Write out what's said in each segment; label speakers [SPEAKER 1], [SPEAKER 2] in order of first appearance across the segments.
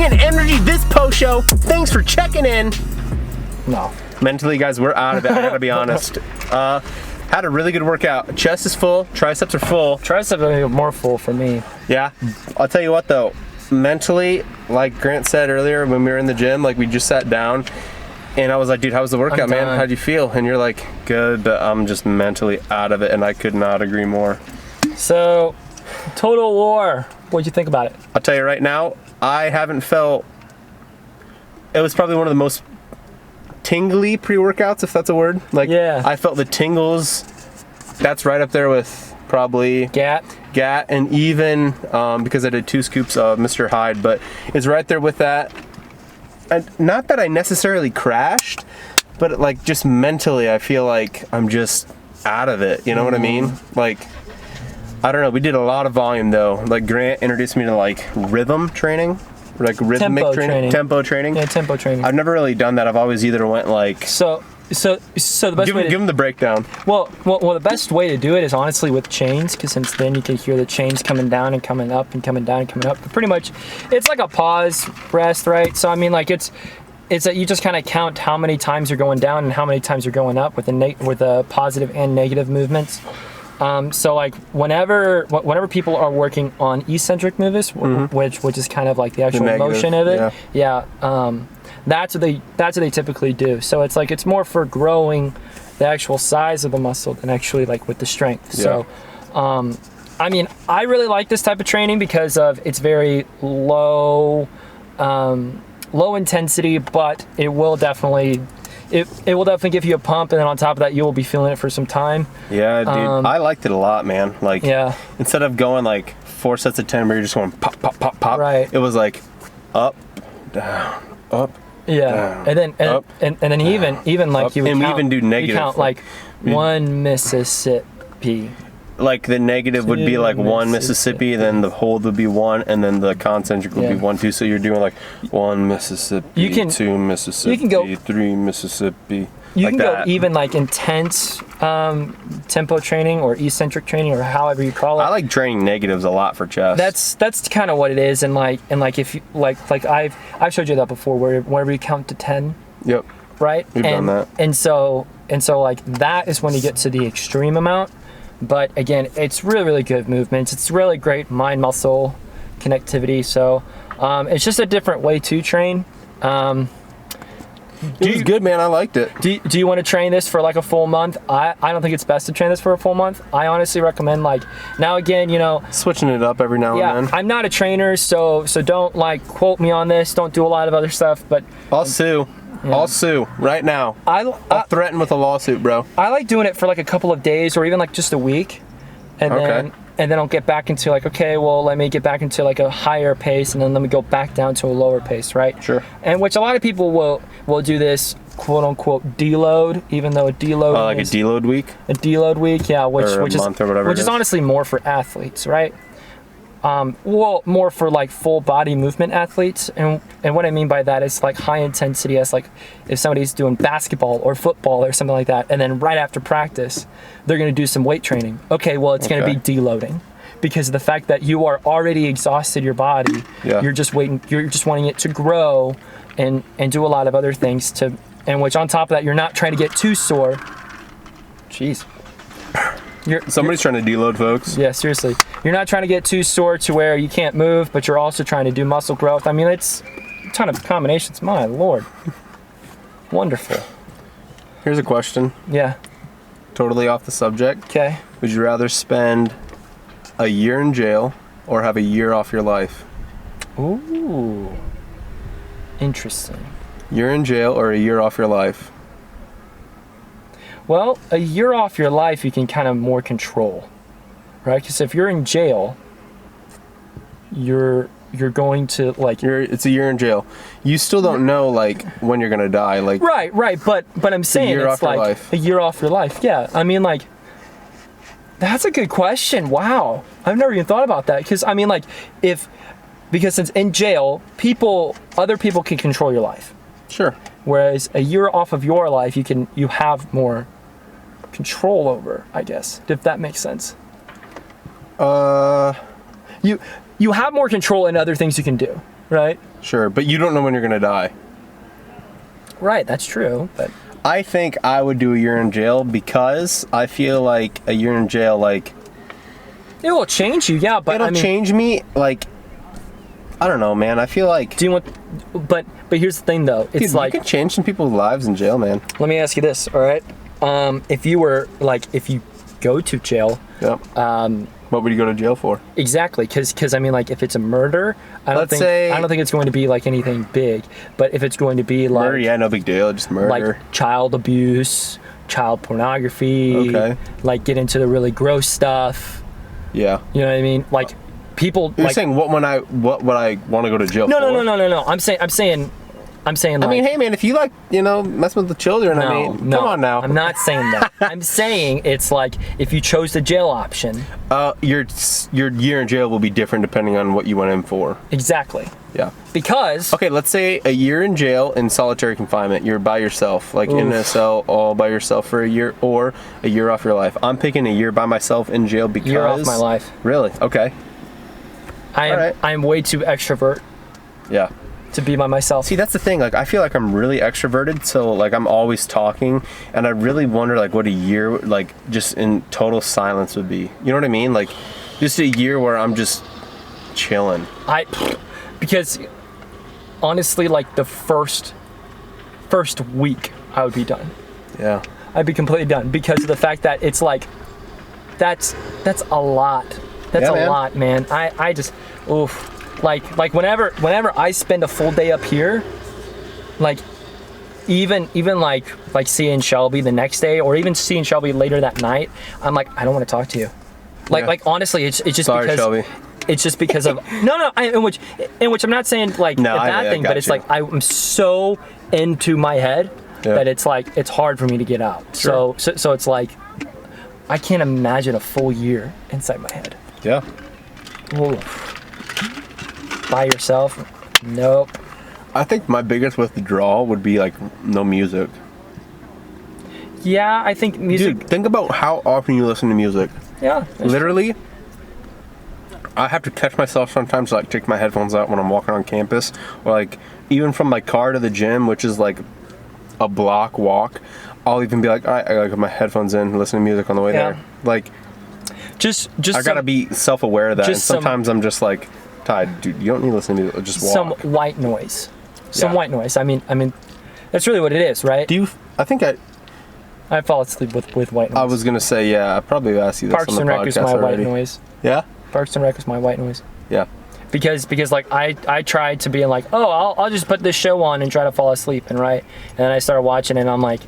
[SPEAKER 1] in energy this post show. Thanks for checking in.
[SPEAKER 2] No.
[SPEAKER 1] Mentally, guys, we're out of it. I gotta be honest. Had a really good workout. Chest is full. Triceps are full.
[SPEAKER 2] Triceps are more full for me.
[SPEAKER 1] Yeah. I'll tell you what though. Mentally, like Grant said earlier when we were in the gym, like we just sat down and I was like, dude, how was the workout, man? How'd you feel? And you're like, good, but I'm just mentally out of it, and I could not agree more.
[SPEAKER 2] So, Total War, what'd you think about it?
[SPEAKER 1] I'll tell you right now, I haven't felt, it was probably one of the most tingly pre-workouts, if that's a word. Like,
[SPEAKER 2] yeah.
[SPEAKER 1] I felt the tingles. That's right up there with probably
[SPEAKER 2] GAT,
[SPEAKER 1] and even because I did 2 scoops of Mr. Hyde, but it's right there with that. And not that I necessarily crashed, but like just mentally, I feel like I'm just out of it. You know what I mean? Like, I don't know. We did a lot of volume though. Like Grant introduced me to like rhythm training. Like rhythmic training. Tempo training.
[SPEAKER 2] Yeah, tempo training.
[SPEAKER 1] I've never really done that. I've always either went like...
[SPEAKER 2] So the best way to...
[SPEAKER 1] Give them the breakdown.
[SPEAKER 2] Well, the best way to do it is honestly with chains, because since then you can hear the chains coming down and coming up and coming down and coming up. But pretty much, it's like a pause, rest, right? So I mean, like it's that you just kind of count how many times you're going down and how many times you're going up with the positive and negative movements. So like whenever people are working on eccentric movements, which is kind of like the actual motion of it, that's what they typically do. So it's like it's more for growing the actual size of the muscle than actually like with the strength. Yeah. So I mean, I really like this type of training because of it's very low intensity, but it will definitely give you a pump, and then on top of that, you will be feeling it for some time. Yeah,
[SPEAKER 1] dude, I liked it a lot, man. Like,
[SPEAKER 2] yeah.
[SPEAKER 1] Instead of going like 4 sets of 10 where you're just going pop, pop, pop, pop,
[SPEAKER 2] right.
[SPEAKER 1] It was like up, down, up,
[SPEAKER 2] yeah,
[SPEAKER 1] down,
[SPEAKER 2] and then even like you would count,
[SPEAKER 1] even do negative.
[SPEAKER 2] You count like 1 Mississippi.
[SPEAKER 1] Like the negative would be like 1 Mississippi, then the hold would be 1, and then the concentric would be 1, 2. So you're doing like 1 Mississippi, 2 Mississippi, you can go, 3 Mississippi.
[SPEAKER 2] You
[SPEAKER 1] like
[SPEAKER 2] can
[SPEAKER 1] that.
[SPEAKER 2] Go even like intense tempo training or eccentric training or however you call it.
[SPEAKER 1] I like training negatives a lot for chest.
[SPEAKER 2] That's kind of what it is, and like if you like I've showed you that before, wherever you count to 10.
[SPEAKER 1] Yep.
[SPEAKER 2] Right.
[SPEAKER 1] We've done that.
[SPEAKER 2] And so like that is when you get to the extreme amount. But again, it's really, really good movements. It's really great mind-muscle connectivity. So it's just a different way to train.
[SPEAKER 1] It was good, man. I liked it.
[SPEAKER 2] Do you want to train this for like a full month? I don't think it's best to train this for a full month. I honestly recommend like, now again, you know,
[SPEAKER 1] switching it up every now and then.
[SPEAKER 2] I'm not a trainer, so don't like quote me on this. Don't do a lot of other stuff, but
[SPEAKER 1] I'll sue. Yeah. I'll sue right now. I'll threaten with a lawsuit, bro.
[SPEAKER 2] I like doing it for like a couple of days or even like just a week, and then I'll get back into like, okay, well, let me get back into like a higher pace, and then let me go back down to a lower pace, right?
[SPEAKER 1] Sure.
[SPEAKER 2] And which a lot of people will do this quote unquote deload, even though a deload
[SPEAKER 1] like a deload week.
[SPEAKER 2] A deload week, yeah, which is honestly more for athletes, right? Well, more for like full body movement athletes, and what I mean by that is like high intensity, as like if somebody's doing basketball or football or something like that, and then right after practice they're going to do some weight training. Okay, well, it's going to be deloading because of the fact that you are already exhausted your body. Yeah. You're just wanting it to grow and do a lot of other things to, and which on top of that, you're not trying to get too sore. Jeez.
[SPEAKER 1] Somebody's trying to deload, folks.
[SPEAKER 2] Yeah, seriously. You're not trying to get too sore to where you can't move, but you're also trying to do muscle growth. I mean, it's a ton of combinations. My Lord. Wonderful.
[SPEAKER 1] Here's a question.
[SPEAKER 2] Yeah.
[SPEAKER 1] Totally off the subject.
[SPEAKER 2] Okay.
[SPEAKER 1] Would you rather spend a year in jail or have a year off your life?
[SPEAKER 2] Ooh. Interesting.
[SPEAKER 1] Year in jail or a year off your life?
[SPEAKER 2] Well, a year off your life you can kind of more control, right? Because if you're in jail, you're going to like
[SPEAKER 1] it's a year in jail. You still don't know like when you're gonna die. Like
[SPEAKER 2] right. But I'm saying it's like a year off your life. Yeah, I mean like that's a good question. Wow, I've never even thought about that. Because I mean like because since in jail, other people can control your life. Sure. Whereas a year off of your life, you have more control over, I guess, if that makes sense. You have more control in other things you can do. right?
[SPEAKER 1] Sure, but you don't know when you're gonna die.
[SPEAKER 2] Right, that's true. But
[SPEAKER 1] I think I would do a year in jail because I feel like a year in jail, like
[SPEAKER 2] it will change you, yeah. But
[SPEAKER 1] it'll change me. Like, I don't know, man. I feel like.
[SPEAKER 2] Do you want? But here's the thing, though. It's
[SPEAKER 1] dude,
[SPEAKER 2] like
[SPEAKER 1] you can change some people's lives in jail, man.
[SPEAKER 2] Let me ask you this, all right? If you go to jail,
[SPEAKER 1] Yep. What would you go to jail for?
[SPEAKER 2] exactly, because I mean, like, if it's a murder, I don't
[SPEAKER 1] Let's say-
[SPEAKER 2] think it's going to be like anything big. But if it's going to be like
[SPEAKER 1] Murder, yeah, no big deal. Just murder.
[SPEAKER 2] like child abuse, child pornography,
[SPEAKER 1] Okay.
[SPEAKER 2] like get into the really gross stuff.
[SPEAKER 1] Yeah.
[SPEAKER 2] You know what I mean? Like people.
[SPEAKER 1] You're
[SPEAKER 2] like,
[SPEAKER 1] saying what would I want to go to jail
[SPEAKER 2] no,
[SPEAKER 1] for?
[SPEAKER 2] no. I'm saying. Like,
[SPEAKER 1] I mean, hey man, if you like, messing with the children,
[SPEAKER 2] no,
[SPEAKER 1] I mean,
[SPEAKER 2] no,
[SPEAKER 1] come on now.
[SPEAKER 2] I'm not saying that. I'm saying it's like if you chose the jail option.
[SPEAKER 1] Your year in jail will be different depending on what you went in for.
[SPEAKER 2] Exactly.
[SPEAKER 1] Yeah.
[SPEAKER 2] Because
[SPEAKER 1] Okay, let's say a year in jail in solitary confinement. You're by yourself, like in a cell all by yourself for a year, or a year off your life. I'm picking a year by myself in jail because
[SPEAKER 2] you're off my life.
[SPEAKER 1] Really? Okay.
[SPEAKER 2] I'm way too extrovert
[SPEAKER 1] Yeah.
[SPEAKER 2] to be by myself.
[SPEAKER 1] See, that's the thing. Like, I feel like I'm really extroverted, so like I'm always talking, and I really wonder like what a year like just in total silence would be. You know what I mean? Like, just a year where I'm just chilling.
[SPEAKER 2] Because honestly, like the first week, I would be done.
[SPEAKER 1] Yeah.
[SPEAKER 2] I'd be completely done because of the fact that it's like that's a lot. That's
[SPEAKER 1] Yeah,
[SPEAKER 2] a
[SPEAKER 1] man.
[SPEAKER 2] lot, man. I just oof. Like whenever I spend a full day up here, like even like seeing Shelby the next day or even seeing Shelby later that night, I'm like, I don't want to talk to you.
[SPEAKER 1] Yeah.
[SPEAKER 2] Like honestly, it's just
[SPEAKER 1] Sorry,
[SPEAKER 2] because
[SPEAKER 1] Shelby.
[SPEAKER 2] it's just because of in which I'm not saying like
[SPEAKER 1] No,
[SPEAKER 2] a
[SPEAKER 1] I
[SPEAKER 2] bad thing,
[SPEAKER 1] got
[SPEAKER 2] but it's
[SPEAKER 1] you.
[SPEAKER 2] like I'm so into my head
[SPEAKER 1] Yeah.
[SPEAKER 2] that it's like it's hard for me to get out.
[SPEAKER 1] Sure.
[SPEAKER 2] So it's like I can't imagine a full year inside my head.
[SPEAKER 1] Yeah.
[SPEAKER 2] Oof. By yourself? Nope.
[SPEAKER 1] I think my biggest withdrawal would be like no music.
[SPEAKER 2] Yeah, I think music.
[SPEAKER 1] Dude, think about how often you listen to music.
[SPEAKER 2] Yeah.
[SPEAKER 1] Literally, I have to catch myself sometimes to like take my headphones out when I'm walking on campus, or like even from my car to the gym, which is like a block walk. I'll even be like, all right, I gotta get my headphones in, listen to music on the way
[SPEAKER 2] Yeah.
[SPEAKER 1] there. Like,
[SPEAKER 2] Just
[SPEAKER 1] I gotta be self-aware of that. And
[SPEAKER 2] just some-
[SPEAKER 1] sometimes I'm just like, Ty, dude, you don't need to listen to music. Just walk.
[SPEAKER 2] some white noise. Some
[SPEAKER 1] Yeah.
[SPEAKER 2] white noise. I mean, that's really what it is, right?
[SPEAKER 1] Do you? I think
[SPEAKER 2] I fall asleep with white noise.
[SPEAKER 1] I was gonna say, yeah. I probably asked you this
[SPEAKER 2] Parks
[SPEAKER 1] on
[SPEAKER 2] and
[SPEAKER 1] the
[SPEAKER 2] Rec is
[SPEAKER 1] podcast
[SPEAKER 2] my
[SPEAKER 1] already.
[SPEAKER 2] white noise.
[SPEAKER 1] Yeah.
[SPEAKER 2] Parks and Rec is my white noise.
[SPEAKER 1] Yeah.
[SPEAKER 2] Because like I tried to be like, oh, I'll just put this show on and try to fall asleep, and then I started watching it and I'm like,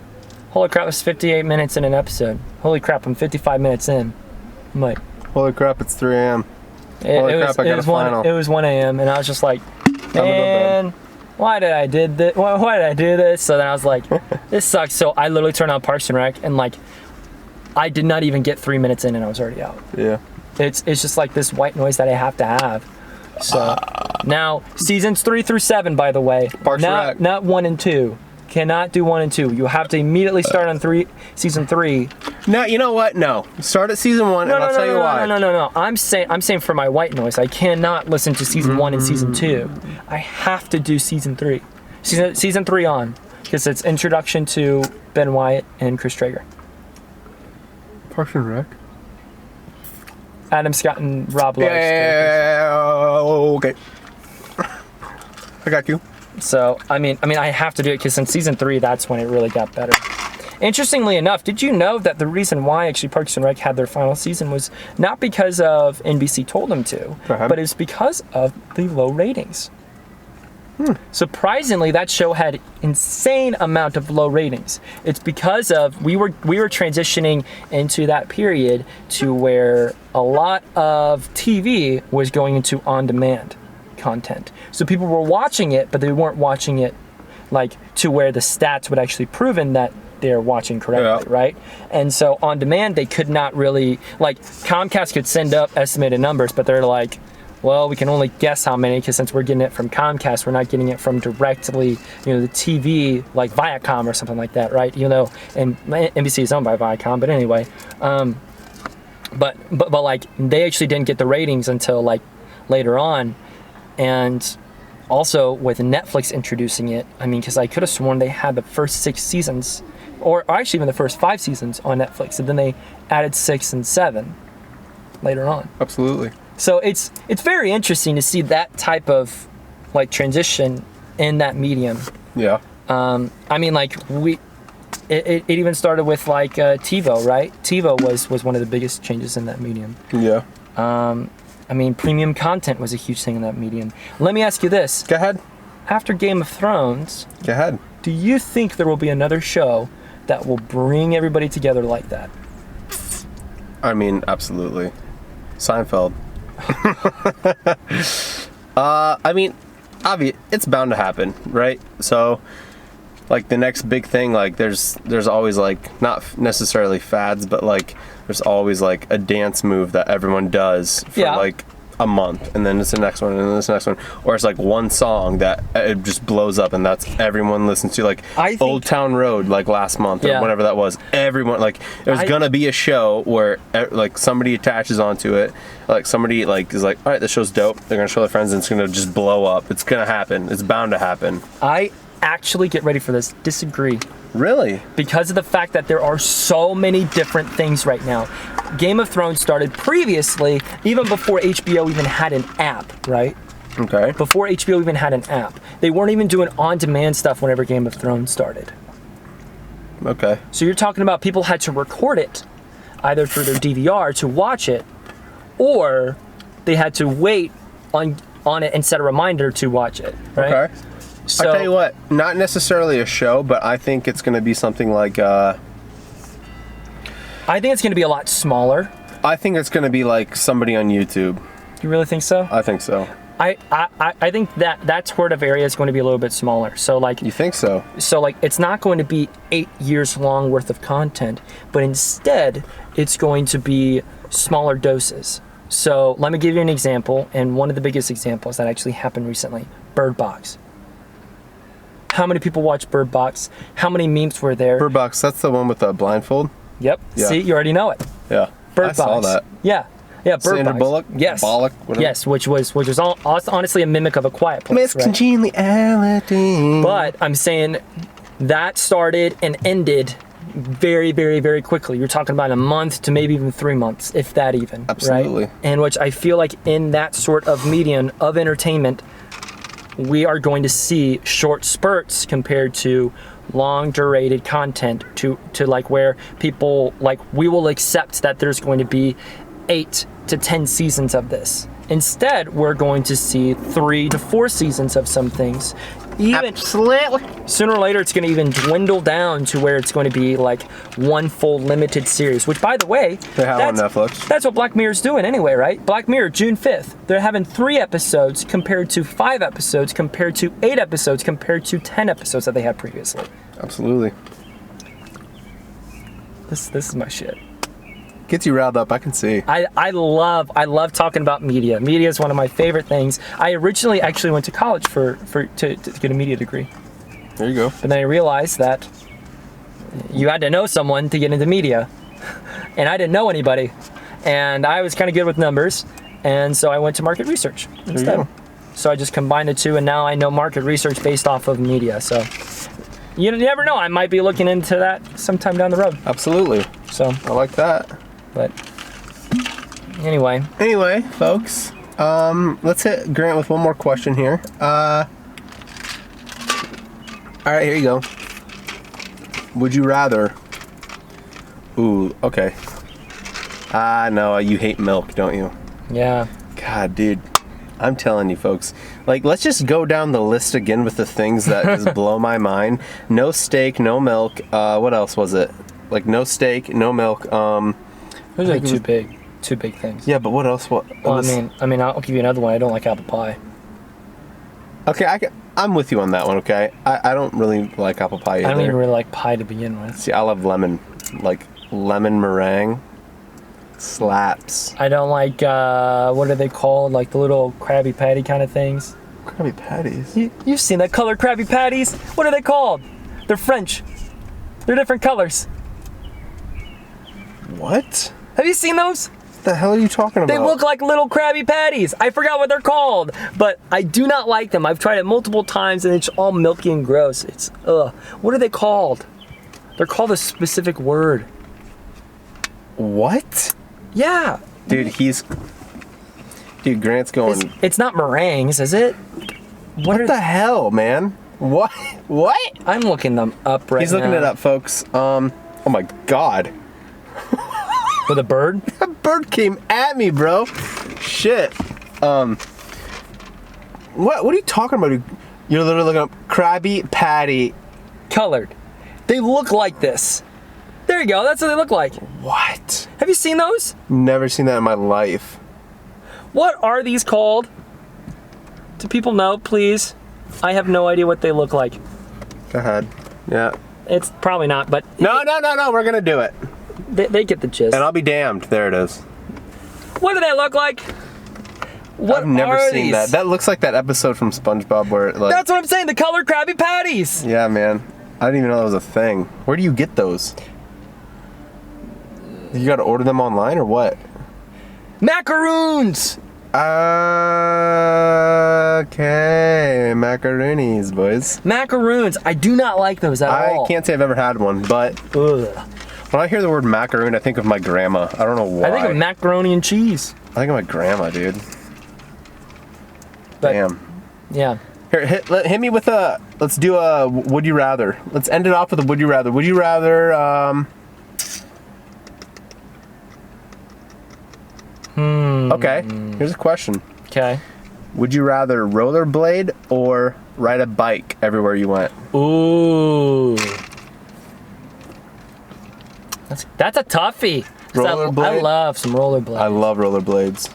[SPEAKER 2] holy crap, it's 58 minutes in an episode. Holy crap, I'm 55 minutes in. I'm like,
[SPEAKER 1] Holy crap! It's 3 a.m. Holy crap, I got a final.
[SPEAKER 2] It was 1 a.m. and I was just like,
[SPEAKER 1] Time to go to bed.
[SPEAKER 2] man, why did I do this? So then I was like, this sucks. So I literally turned on Parks and Rec and like, I did not even get 3 minutes in and I was already out.
[SPEAKER 1] Yeah.
[SPEAKER 2] It's just like this white noise that I have to have. So now seasons 3 through 7, by the way,
[SPEAKER 1] Parks and Rec.
[SPEAKER 2] not 1 and 2. Cannot do 1 and 2. You have to immediately start on season 3.
[SPEAKER 1] Now you know what? No. Start at season 1, and I'll tell you why.
[SPEAKER 2] No. I'm saying for my white noise, I cannot listen to season 1 and season 2. I have to do season 3. Season 3 on, because it's introduction to Ben Wyatt and Chris Traeger.
[SPEAKER 1] Parks and Rec.
[SPEAKER 2] Adam Scott and Rob Lowe's.
[SPEAKER 1] Yeah. Okay. I got you.
[SPEAKER 2] So I mean, I have to do it because in season 3, that's when it really got better. Interestingly enough, did you know that the reason why actually Parks and Rec had their final season was not because of NBC told them to, but it's because of the low ratings. Surprisingly, that show had insane amount of low ratings. It's because of we were transitioning into that period to where a lot of TV was going into on-demand content. So people were watching it, but they weren't watching it like to where the stats would actually proven that they're watching correctly, right? And so on demand, they could not really, like Comcast could send up estimated numbers, but they're like, well, we can only guess how many because since we're getting it from Comcast, we're not getting it from directly, the TV like Viacom or something like that, right? And NBC is owned by Viacom, but anyway, but like they actually didn't get the ratings until like later on, and also with Netflix introducing it, I mean, because I could have sworn they had the first 6 seasons, or actually even the first 5 seasons on Netflix, and then they added 6 and 7 later on.
[SPEAKER 1] Absolutely.
[SPEAKER 2] So it's very interesting to see that type of like transition in that medium.
[SPEAKER 1] Yeah.
[SPEAKER 2] I mean, like it even started with like TiVo, right? TiVo was one of the biggest changes in that medium.
[SPEAKER 1] Yeah.
[SPEAKER 2] I mean, premium content was a huge thing in that medium. Let me ask you this.
[SPEAKER 1] Go ahead.
[SPEAKER 2] After Game of Thrones,
[SPEAKER 1] Go ahead.
[SPEAKER 2] do you think there will be another show that will bring everybody together like that?
[SPEAKER 1] I mean, absolutely. Seinfeld. I mean, it's bound to happen, right? So, like the next big thing, like there's always like not necessarily fads, but like there's always like a dance move that everyone does for like a month, and then it's the next one, and then it's the next one, or it's like one song that it just blows up, and that's everyone listens to. Like Old Town Road, like last month or whatever that was. Everyone like there's gonna be a show where like somebody attaches onto it, like somebody like is like, all right, this show's dope. They're gonna show their friends, and it's gonna just blow up. It's gonna happen. It's bound to happen.
[SPEAKER 2] I actually, get ready for this, disagree.
[SPEAKER 1] Really?
[SPEAKER 2] Because of the fact that there are so many different things right now. Game of Thrones started previously, even before HBO even had an app, right?
[SPEAKER 1] Okay.
[SPEAKER 2] Before HBO even had an app. They weren't even doing on-demand stuff whenever Game of Thrones started.
[SPEAKER 1] Okay.
[SPEAKER 2] So you're talking about people had to record it, either through their DVR to watch it, or they had to wait on it and set a reminder to watch it, right?
[SPEAKER 1] Okay. So, I tell you what, not necessarily a show, but I think it's going to be something like.
[SPEAKER 2] I think it's going to be a lot smaller.
[SPEAKER 1] I think it's going to be like somebody on YouTube.
[SPEAKER 2] You really think so?
[SPEAKER 1] I think so.
[SPEAKER 2] I think that sort of area is going to be a little bit smaller. So like.
[SPEAKER 1] You think so?
[SPEAKER 2] So like, it's not going to be 8 years long worth of content, but instead it's going to be smaller doses. So let me give you an example, and one of the biggest examples that actually happened recently: Bird Box. How many people watch Bird Box? How many memes were there?
[SPEAKER 1] Bird Box, that's the one with the blindfold?
[SPEAKER 2] Yep. Yeah. See, you already know it.
[SPEAKER 1] Yeah.
[SPEAKER 2] Bird Box.
[SPEAKER 1] I saw that.
[SPEAKER 2] Yeah. Yeah, Bird
[SPEAKER 1] Sandra
[SPEAKER 2] Box.
[SPEAKER 1] Bullock?
[SPEAKER 2] Yes.
[SPEAKER 1] Bullock, whatever.
[SPEAKER 2] Yes, which was honestly a mimic of A Quiet Place.
[SPEAKER 1] Miss Congeniality.
[SPEAKER 2] But I'm saying that started and ended very, very, very quickly. You're talking about a month to maybe even 3 months, if that even.
[SPEAKER 1] Absolutely.
[SPEAKER 2] Right? And which I feel like in that sort of medium of entertainment, we are going to see short spurts compared to long durated content to like where people like we will accept that there's going to be 8 to 10 seasons of this. Instead, we're going to see 3 to 4 seasons of some things. Absolutely. Sooner or later, it's going to even dwindle down to where it's going to be like one full limited series, which, by the way,
[SPEAKER 1] they have on Netflix.
[SPEAKER 2] That's what Black Mirror's doing anyway, right? Black Mirror, June 5th. They're having 3 episodes compared to 5 episodes, compared to 8 episodes, compared to 10 episodes that they had previously.
[SPEAKER 1] Absolutely.
[SPEAKER 2] This is my shit.
[SPEAKER 1] Gets you riled up, I can see.
[SPEAKER 2] I love talking about media. Media is one of my favorite things. I originally actually went to college to get a media degree.
[SPEAKER 1] There you go.
[SPEAKER 2] But then I realized that you had to know someone to get into media. And I didn't know anybody. And I was kind of good with numbers. And so I went to market research instead. So I just combined the two, and now I know market research based off of media. So you never know. I might be looking into that sometime down the road.
[SPEAKER 1] Absolutely.
[SPEAKER 2] So
[SPEAKER 1] I like that.
[SPEAKER 2] But anyway,
[SPEAKER 1] folks, let's hit Grant with one more question here. All right, here you go. Would you rather? Ooh, okay. No, you hate milk, don't you?
[SPEAKER 2] Yeah.
[SPEAKER 1] God, dude, I'm telling you, folks. Like, let's just go down the list again with the things that just blow my mind. No steak, no milk. What else was it? Like, no steak, no milk.
[SPEAKER 2] Those are like two big things.
[SPEAKER 1] Yeah, but what else? Well,
[SPEAKER 2] I mean, I'll give you another one. I don't like apple pie.
[SPEAKER 1] Okay, I'm with you on that one. Okay, I don't really like apple pie either.
[SPEAKER 2] I don't even really like pie to begin with.
[SPEAKER 1] See, I love lemon, like lemon meringue, slaps.
[SPEAKER 2] I don't like what are they called? Like the little Krabby Patty kind of things.
[SPEAKER 1] Krabby Patties.
[SPEAKER 2] You've seen that colored Krabby Patties? What are they called? They're French. They're different colors.
[SPEAKER 1] What?
[SPEAKER 2] Have you seen those?
[SPEAKER 1] the hell are you talking about?
[SPEAKER 2] They look like little Krabby Patties. I forgot what they're called, but I do not like them. I've tried it multiple times and it's all milky and gross. It's, ugh. What are they called? They're called a specific word.
[SPEAKER 1] What?
[SPEAKER 2] Yeah.
[SPEAKER 1] Dude, Grant's going...
[SPEAKER 2] It's not meringues, is it?
[SPEAKER 1] What the hell, man? What? What?
[SPEAKER 2] I'm looking them up right now.
[SPEAKER 1] He's looking it up, folks. Oh my God.
[SPEAKER 2] With a bird?
[SPEAKER 1] That bird came at me, bro. Shit. What are you talking about? You're literally looking up Krabby Patty.
[SPEAKER 2] Colored. They look like this. There you go. That's what they look like.
[SPEAKER 1] What?
[SPEAKER 2] Have you seen those?
[SPEAKER 1] Never seen that in my life.
[SPEAKER 2] What are these called? Do people know, please? I have no idea what they look like.
[SPEAKER 1] Go ahead. Yeah.
[SPEAKER 2] It's probably not, but...
[SPEAKER 1] No. We're going to do it.
[SPEAKER 2] They get the gist.
[SPEAKER 1] And I'll be damned. There it is.
[SPEAKER 2] What do they look like? What
[SPEAKER 1] I've never
[SPEAKER 2] are
[SPEAKER 1] seen
[SPEAKER 2] these?
[SPEAKER 1] that. That looks like that episode from SpongeBob where it, like...
[SPEAKER 2] That's what I'm saying. The colored Krabby Patties.
[SPEAKER 1] Yeah, man. I didn't even know that was a thing. Where do you get those? You got to order them online or what?
[SPEAKER 2] Macaroons.
[SPEAKER 1] Okay, macaroonies, boys.
[SPEAKER 2] Macaroons. I do not like those at all.
[SPEAKER 1] I can't say I've ever had one, but
[SPEAKER 2] Ugh.
[SPEAKER 1] when I hear the word macaroon, I think of my grandma. I don't know why.
[SPEAKER 2] I think of macaroni and cheese.
[SPEAKER 1] I think of my grandma, dude.
[SPEAKER 2] But,
[SPEAKER 1] Damn.
[SPEAKER 2] Yeah.
[SPEAKER 1] Here, hit me with a. Let's do a would you rather. Let's end it off with a would you rather. Would you rather? Okay. Here's a question.
[SPEAKER 2] Okay.
[SPEAKER 1] Would you rather rollerblade or ride a bike everywhere you went?
[SPEAKER 2] Ooh. That's a toughie. 'Cause
[SPEAKER 1] Rollerblade?
[SPEAKER 2] I love some rollerblades.
[SPEAKER 1] I love rollerblades.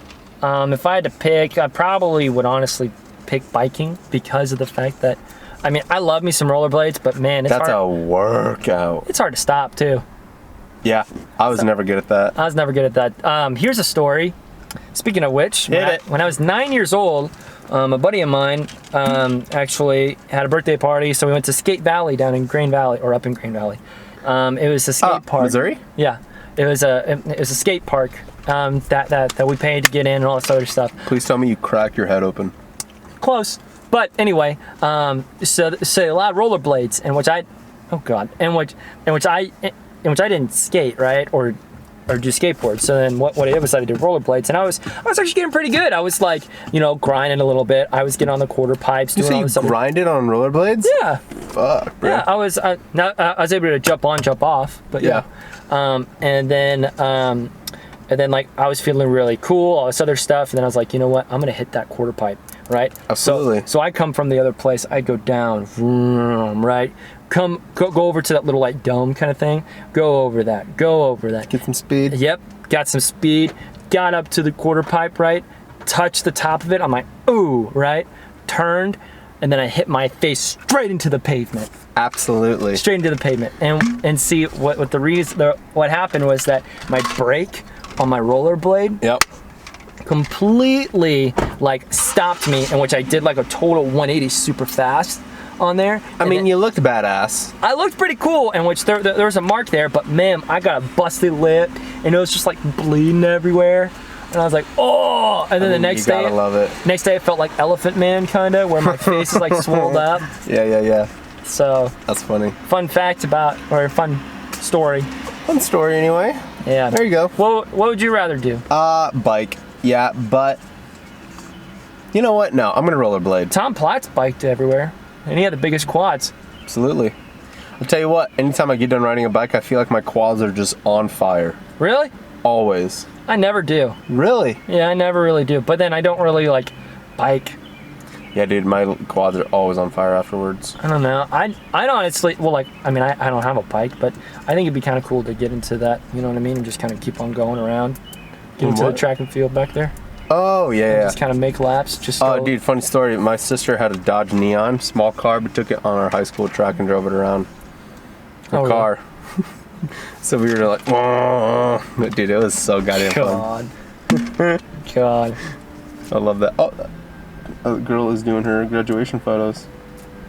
[SPEAKER 2] If I had to pick, I probably would honestly pick biking because of the fact that, I mean, I love me some rollerblades, but man, it's
[SPEAKER 1] That's
[SPEAKER 2] hard.
[SPEAKER 1] a workout.
[SPEAKER 2] It's hard to stop too.
[SPEAKER 1] Yeah, I was never good at that.
[SPEAKER 2] I was never good at that. Here's a story. Speaking of which, when I was 9 years old, a buddy of mine actually had a birthday party, so we went to Skate Valley down in Grain Valley, or up in Grain Valley. It was a skate park.
[SPEAKER 1] Missouri?
[SPEAKER 2] Yeah, it was a skate park that we paid to get in and all this other stuff.
[SPEAKER 1] Please tell me you cracked your head open.
[SPEAKER 2] Close, but anyway, so a lot of rollerblades, and which I didn't skate, right, or do skateboard. So then what I did was I did rollerblades, and I was actually getting pretty good. I was like, grinding a little bit. I was getting on the quarter pipes.
[SPEAKER 1] You say you grinded on rollerblades?
[SPEAKER 2] Yeah.
[SPEAKER 1] Fuck, bro.
[SPEAKER 2] Yeah, I was able to jump on, jump off, but yeah. And then like I was feeling really cool, all this other stuff, and then I was like, you know what? I'm gonna hit that quarter pipe, right?
[SPEAKER 1] Absolutely.
[SPEAKER 2] So I come from the other place. I go down, vroom, right? Go over to that little like dome kind of thing. Go over that.
[SPEAKER 1] Get some speed.
[SPEAKER 2] Yep, got some speed. Got up to the quarter pipe, right? Touched the top of it. I'm like, ooh, right? Turned, and then I hit my face straight into the pavement.
[SPEAKER 1] Absolutely.
[SPEAKER 2] Straight into the pavement. And see what happened was that my brake on my rollerblade.
[SPEAKER 1] Yep.
[SPEAKER 2] Completely like stopped me, in which I did like a total 180 super fast on there.
[SPEAKER 1] I mean, you looked badass.
[SPEAKER 2] I looked pretty cool, in which there was a mark there, but man, I got a busted lip, and it was just like bleeding everywhere. And I was like, oh! And then the next day,
[SPEAKER 1] love it.
[SPEAKER 2] Next day, it felt like Elephant Man, kinda, where my face is like swelled up.
[SPEAKER 1] Yeah.
[SPEAKER 2] So
[SPEAKER 1] that's funny.
[SPEAKER 2] Fun fun story.
[SPEAKER 1] Fun story, anyway.
[SPEAKER 2] Yeah.
[SPEAKER 1] There you go.
[SPEAKER 2] What would you rather do?
[SPEAKER 1] Bike. Yeah, but you know what? No, I'm gonna rollerblade.
[SPEAKER 2] Tom Platt's biked everywhere, and he had the biggest quads.
[SPEAKER 1] Absolutely. I'll tell you what. Anytime I get done riding a bike, I feel like my quads are just on fire.
[SPEAKER 2] Really?
[SPEAKER 1] Always.
[SPEAKER 2] I never do.
[SPEAKER 1] Really?
[SPEAKER 2] Yeah, I never really do. But then I don't really like bike.
[SPEAKER 1] Yeah, dude, my quads are always on fire afterwards.
[SPEAKER 2] I don't know. I'd honestly, well, like, I mean, I don't have a bike, but I think it'd be kind of cool to get into that, you know what I mean? And just kind of keep on going around. Get into the track and field back there.
[SPEAKER 1] Oh, yeah.
[SPEAKER 2] Just kind of make laps.
[SPEAKER 1] Dude, funny story. My sister had a Dodge Neon, small car, but took it on our high school track and drove it around her car. Yeah. So we were like, whoa. Dude, it was so goddamn fun.
[SPEAKER 2] God.
[SPEAKER 1] I love that. Oh, a girl is doing her graduation photos.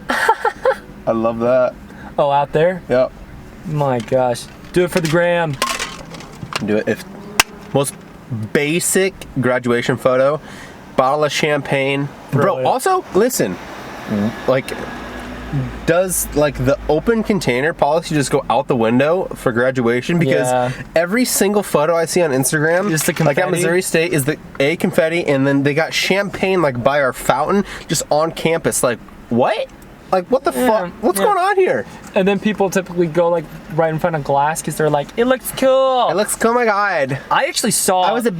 [SPEAKER 1] I love that.
[SPEAKER 2] Oh, out there?
[SPEAKER 1] Yep.
[SPEAKER 2] My gosh. Do it for the gram.
[SPEAKER 1] Do it. If most basic graduation photo, bottle of champagne.
[SPEAKER 2] Brilliant.
[SPEAKER 1] Bro, also, listen, like, does like the open container policy just go out the window for graduation? Because every single photo I see on Instagram,
[SPEAKER 2] Just the
[SPEAKER 1] like at
[SPEAKER 2] confetti?
[SPEAKER 1] Missouri State, is the confetti, and then they got champagne like by our fountain, just on campus. Like, what? Like, what the fuck? What's going on here?
[SPEAKER 2] And then people typically go like right in front of glass because they're like, it looks cool.
[SPEAKER 1] It looks, oh my god.
[SPEAKER 2] I actually saw.
[SPEAKER 1] I was a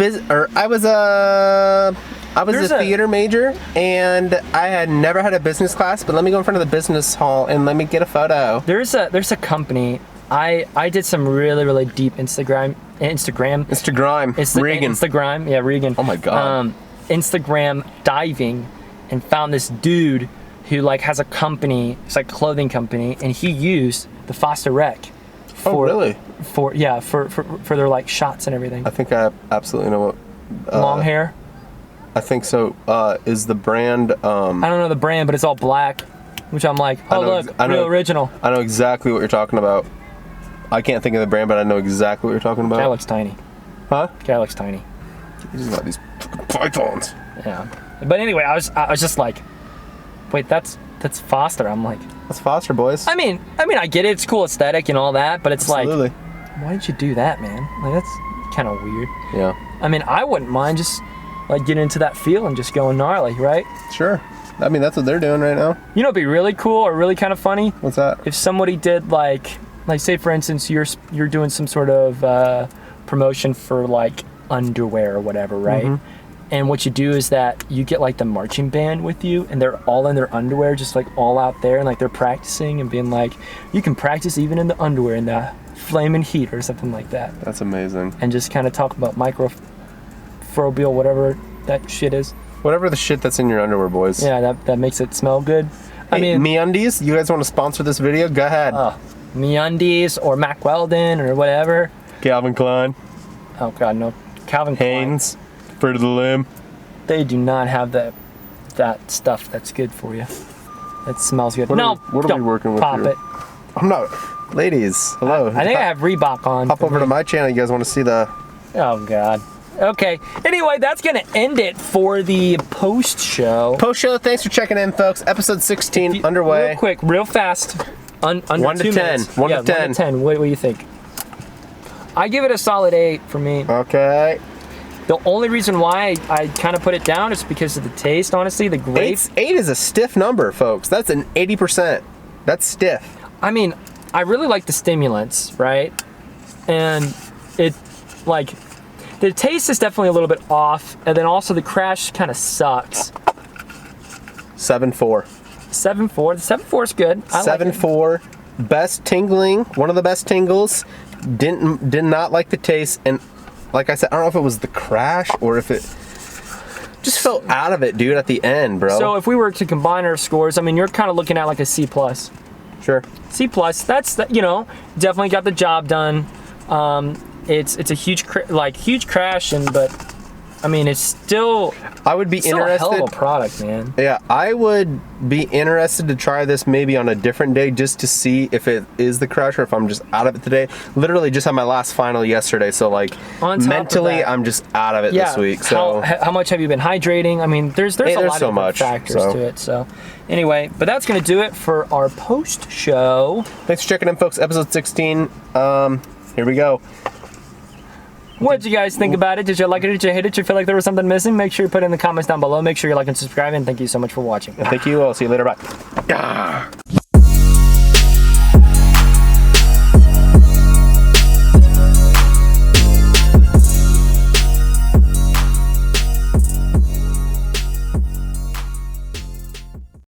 [SPEAKER 1] theater major, and I had never had a business class, but let me go in front of the business hall and let me get a photo.
[SPEAKER 2] There's a company. I did some really deep Instagram.
[SPEAKER 1] Regan.
[SPEAKER 2] Instagram, yeah, Regan.
[SPEAKER 1] Oh my god.
[SPEAKER 2] Instagram diving, and found this dude who like has a company. It's like a clothing company, and he used the Foster Rec.
[SPEAKER 1] Oh really?
[SPEAKER 2] For their like shots and everything.
[SPEAKER 1] I think I absolutely know what.
[SPEAKER 2] Long hair.
[SPEAKER 1] I think so. Is the brand?
[SPEAKER 2] I don't know the brand, but it's all black, which I'm like, oh look, real original.
[SPEAKER 1] I know exactly what you're talking about. I can't think of the brand, but I know exactly what you're talking about.
[SPEAKER 2] Guy looks tiny.
[SPEAKER 1] Huh?
[SPEAKER 2] Guy looks tiny.
[SPEAKER 1] He's got these fucking pythons.
[SPEAKER 2] Yeah. But anyway, I was just like, wait, that's Foster. I'm like,
[SPEAKER 1] that's Foster, boys.
[SPEAKER 2] I mean, I get it. It's cool aesthetic and all that, but it's
[SPEAKER 1] Absolutely.
[SPEAKER 2] like, why did you do that, man? Like that's kind of weird.
[SPEAKER 1] Yeah.
[SPEAKER 2] I mean, I wouldn't mind just like getting into that feel and just going gnarly, right?
[SPEAKER 1] Sure. I mean, that's what they're doing right now.
[SPEAKER 2] You know, it'd be really cool or really kind of funny.
[SPEAKER 1] What's that?
[SPEAKER 2] If somebody did like say for instance, you're doing some sort of promotion for like underwear or whatever, right? Mm-hmm. And what you do is that you get like the marching band with you, and they're all in their underwear, just like all out there, and like they're practicing and being like, you can practice even in the underwear in the flaming heat or something like that.
[SPEAKER 1] That's amazing.
[SPEAKER 2] And just kind of talk about microbial, whatever that shit is.
[SPEAKER 1] Whatever the shit that's in your underwear, boys.
[SPEAKER 2] Yeah, that makes it smell good.
[SPEAKER 1] Hey,
[SPEAKER 2] I mean,
[SPEAKER 1] MeUndies, you guys want to sponsor this video? Go ahead.
[SPEAKER 2] MeUndies or Mack Weldon or whatever.
[SPEAKER 1] Calvin Klein.
[SPEAKER 2] Oh god, no. Calvin
[SPEAKER 1] Hanes. Fruit of the Loom.
[SPEAKER 2] They do not have that stuff that's good for you. That smells good.
[SPEAKER 1] What are we working with
[SPEAKER 2] pop
[SPEAKER 1] here?
[SPEAKER 2] it.
[SPEAKER 1] I'm not. Ladies, hello.
[SPEAKER 2] I think I have Reebok on.
[SPEAKER 1] Hop over to my channel. You guys want to see the...
[SPEAKER 2] Oh god. Okay. Anyway, that's gonna end it for the post show.
[SPEAKER 1] Post show. Thanks for checking in, folks. Episode 16 underway.
[SPEAKER 2] Real quick, real fast. Under
[SPEAKER 1] 1 to
[SPEAKER 2] 2
[SPEAKER 1] 10.
[SPEAKER 2] minutes.
[SPEAKER 1] 1
[SPEAKER 2] yeah,
[SPEAKER 1] to 10.
[SPEAKER 2] 1 to 10. What do you think? I give it a solid 8 for me.
[SPEAKER 1] Okay.
[SPEAKER 2] The only reason why I kind of put it down is because of the taste, honestly. The grape.
[SPEAKER 1] 8 is a stiff number, folks. That's an 80%. That's stiff.
[SPEAKER 2] I mean, I really like the stimulants, right? And it, like, the taste is definitely a little bit off. And then also the crash kind of sucks.
[SPEAKER 1] 7.4.
[SPEAKER 2] 7.4. The 7.4 is good.
[SPEAKER 1] 7.4. Best tingling. One of the best tingles. Did not like the taste. And like I said, I don't know if it was the crash or if it just felt out of it, dude, at the end, bro.
[SPEAKER 2] So if we were to combine our scores, I mean, you're kind of looking at like a C+.
[SPEAKER 1] Sure.
[SPEAKER 2] C+, that's, you know, definitely got the job done. It's a huge crash, but I mean, it's still...
[SPEAKER 1] I would be interested...
[SPEAKER 2] a hell of a product, man.
[SPEAKER 1] Yeah, I would be interested to try this maybe on a different day just to see if it is the crash or if I'm just out of it today. Literally just had my last final yesterday, so like mentally I'm just out of it this week. So
[SPEAKER 2] how much have you been hydrating? I mean, there's a lot of different factors to it. So anyway, but that's going to do it for our post show.
[SPEAKER 1] Thanks for checking in, folks. Episode 16. Here we go.
[SPEAKER 2] What did you guys think about it? Did you like it? Did you hate it? Did you feel like there was something missing? Make sure you put it in the comments down below. Make sure you like and subscribe, and thank you so much for watching.
[SPEAKER 1] Thank you. I'll see you later. Bye.